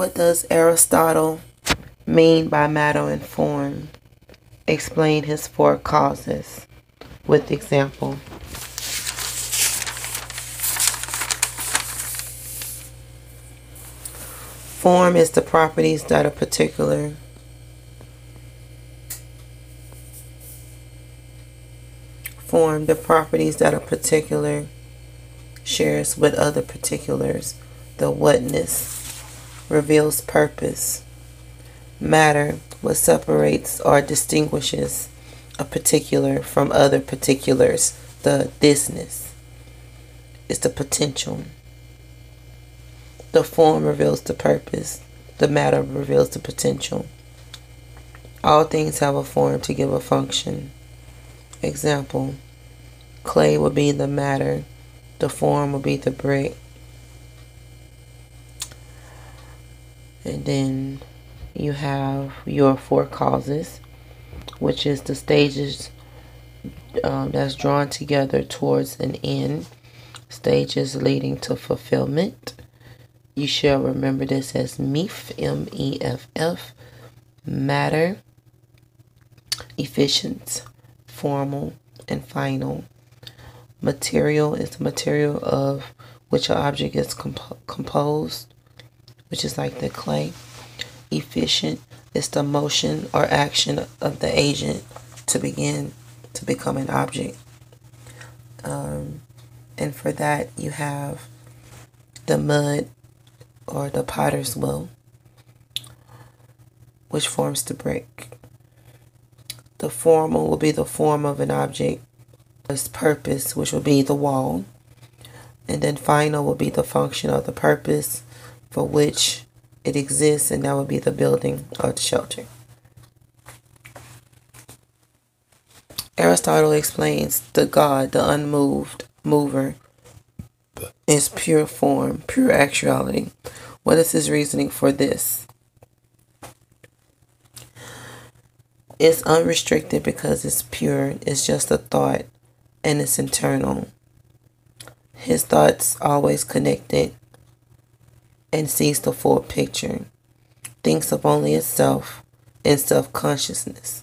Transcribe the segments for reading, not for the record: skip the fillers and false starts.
What does Aristotle mean by matter and form? Explain his four causes with example. Form is the properties that are particular. Form, the properties that are particular, shares with other particulars. The whatness reveals purpose. Matter, what separates or distinguishes a particular from other particulars. The thisness is the potential. The form reveals the purpose. The matter reveals the potential. All things have a form to give a function. Example, clay would be the matter. The form would be the brick. And then you have your four causes, which is the stages that's drawn together towards an end. Stages leading to fulfillment. You shall remember this as MEFF, M-E-F-F, matter, efficient, formal, and final. Material is the material of which an object is composed, which is like the clay. Efficient is the motion or action of the agent to begin to become an object. And for that you have the mud or the potter's wheel, which forms the brick. The formal will be the form of an object. Its purpose, which will be the wall. And then final will be the function of the purpose for which it exists, and that would be the building or the shelter. Aristotle explains the God, the unmoved mover, is pure form, pure actuality. What is his reasoning for this? It's unrestricted because it's pure. It's just a thought and it's internal. His thoughts always connected and sees the full picture. Thinks of only itself and self-consciousness.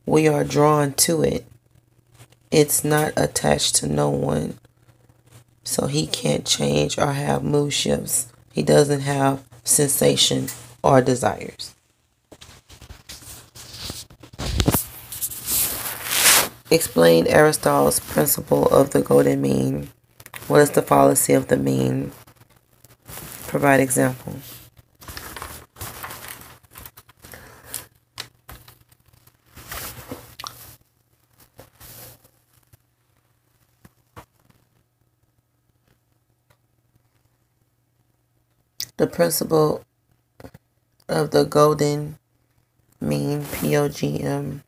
We are drawn to it. It's not attached to no one. So he can't change or have mood shifts. He doesn't have sensation or desires. Explain Aristotle's principle of the golden mean. What is the fallacy of the mean? Provide example. The principle of the golden mean, POGM,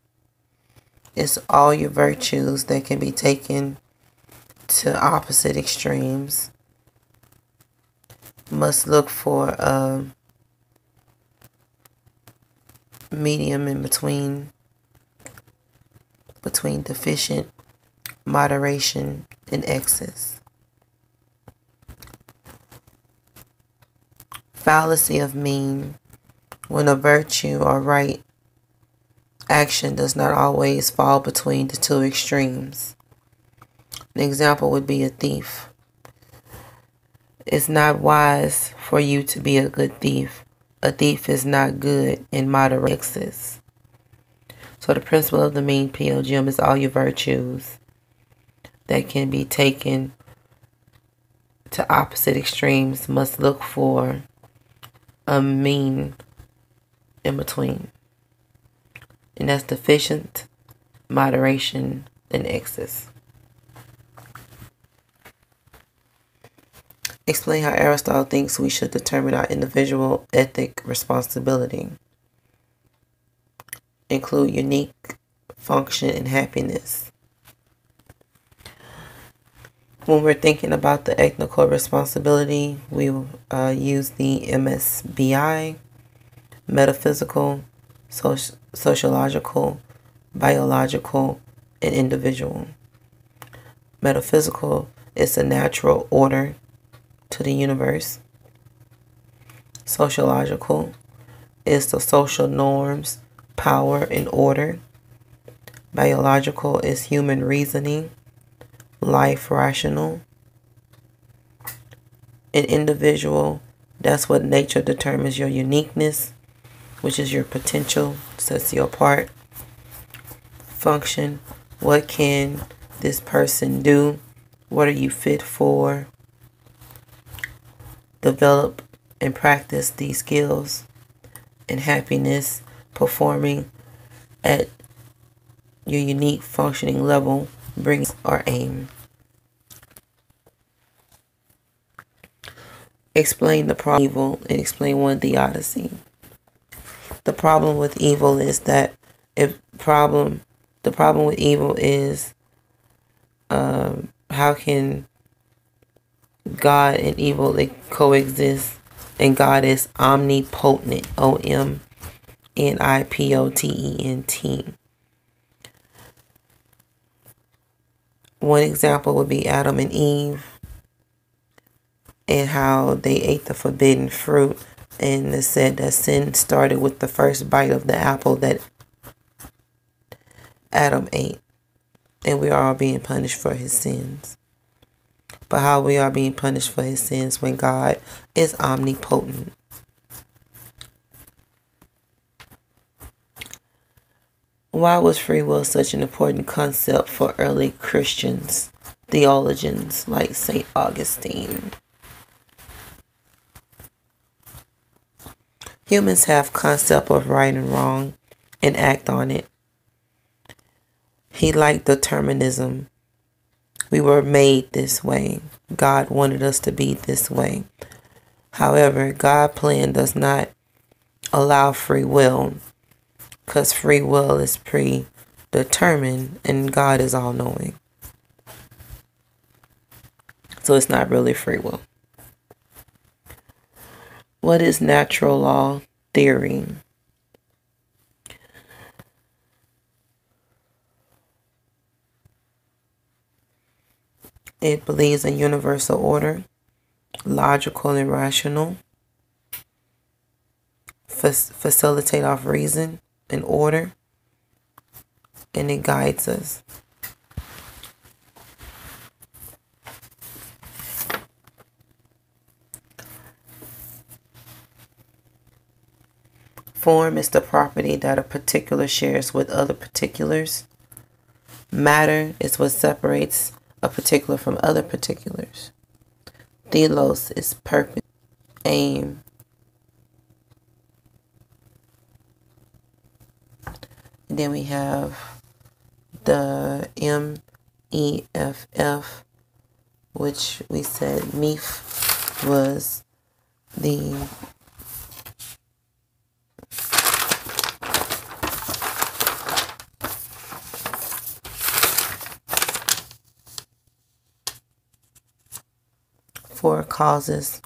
is all your virtues that can be taken to opposite extremes must look for a medium in between deficient, moderation, and excess. Fallacy of mean, when a virtue or right action does not always fall between the two extremes. An example would be a thief. It's not wise for you to be a good thief. A thief is not good in moderate excess. So the principle of the mean, POGM, is all your virtues that can be taken to opposite extremes must look for a mean in between. And that's deficient, moderation, and excess. Explain how Aristotle thinks we should determine our individual ethic responsibility. Include unique function and happiness. When we're thinking about the ethical responsibility, we use the MSBI, metaphysical, sociological, biological, and individual. Metaphysical is a natural order to the universe. Sociological is the social norms, power, and order. Biological is human reasoning, life rational. An individual, that's what nature determines your uniqueness, which is your potential, sets you apart. Function, what can this person do? What are you fit for? Develop and practice these skills. And happiness, performing at your unique functioning level brings our aim. Explain the problem of evil and explain one theodicy. The problem with evil is that the problem with evil is how can God and evil coexist? And God is omnipotent, omnipotent. One example would be Adam and Eve and how they ate the forbidden fruit. And it said that sin started with the first bite of the apple that Adam ate. And we are all being punished for his sins. But how we are being punished for his sins when God is omnipotent. Why was free will such an important concept for early Christians, theologians like St. Augustine? Humans have concept of right and wrong and act on it. He liked determinism. We were made this way. God wanted us to be this way. However, God's plan does not allow free will because free will is predetermined and God is all-knowing. So it's not really free will. What is natural law theory? It believes in universal order, logical and rational, facilitate off reason and order, and it guides us. Form is the property that a particular shares with other particulars. Matter is what separates a particular from other particulars. Telos is purpose, aim. And then we have the MEFF, which we said MEF was the four causes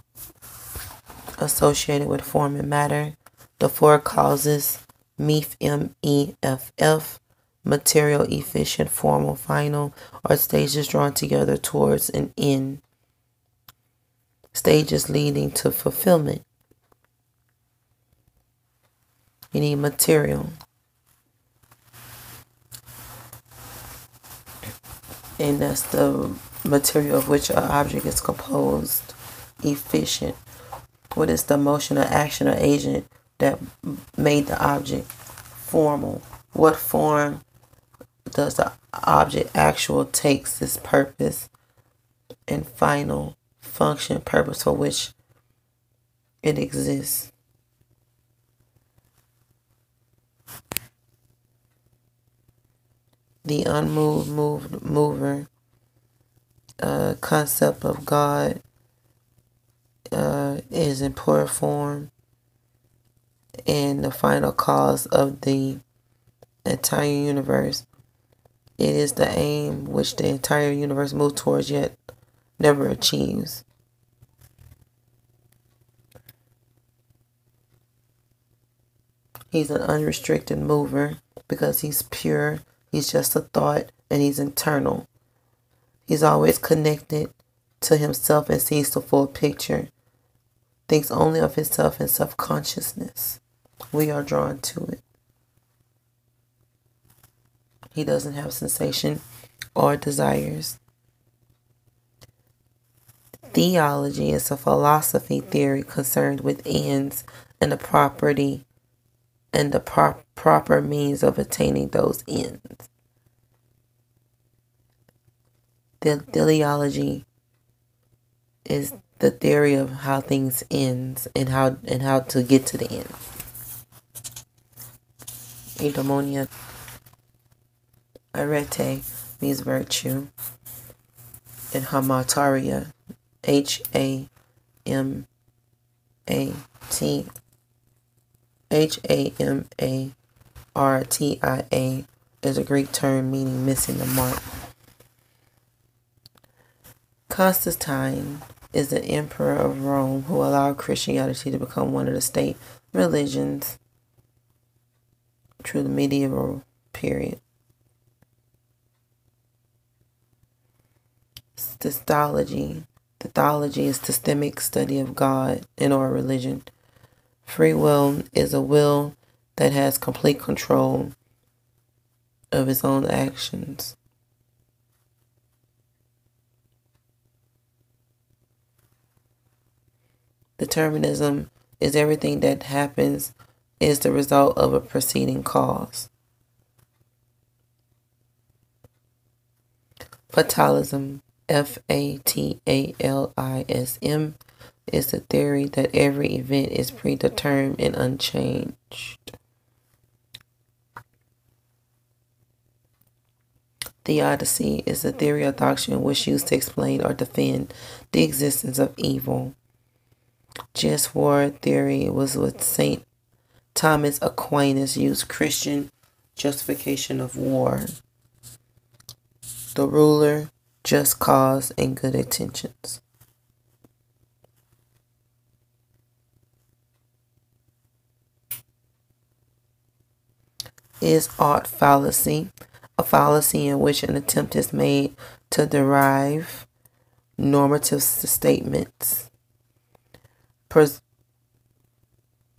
associated with form and matter. The four causes, MEF, MEFF, material, efficient, formal, final, are stages drawn together towards an end. Stages leading to fulfillment. You need material. And that's the material of which an object is composed. Efficient. What is the motion or action or agent that made the object? Formal. What form does the object actual takes its purpose? And final. Function, purpose for which it exists. The unmoved mover, concept of God is in pure form, and the final cause of the entire universe. It is the aim which the entire universe moves towards yet never achieves. He's an unrestricted mover because he's pure. He's just a thought, and he's internal. He's always connected to himself and sees the full picture. thinks only of himself and self-consciousness. We are drawn to it. He doesn't have sensation or desires. Theology is a philosophy theory concerned with ends and the property and the proper means of attaining those ends. Teleology is the theory of how things ends and how to get to the end. Eudaimonia, arete means virtue, and hamartia, Hamartia, is a Greek term meaning missing the mark. Constantine is the emperor of Rome who allowed Christianity to become one of the state religions through the medieval period. Theology. Theology is systemic study of God and or religion. Free will is a will that has complete control of its own actions. Determinism is everything that happens is the result of a preceding cause. Fatalism, Fatalism, is the theory that every event is predetermined and unchanged. Theodicy is a theory or doctrine which used to explain or defend the existence of evil. Just war theory was what St. Thomas Aquinas used Christian justification of war. The ruler, just cause, and good intentions. Is art fallacy? A fallacy in which an attempt is made to derive normative statements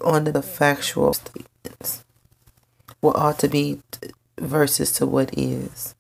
on the factual statements what ought to be versus to what is.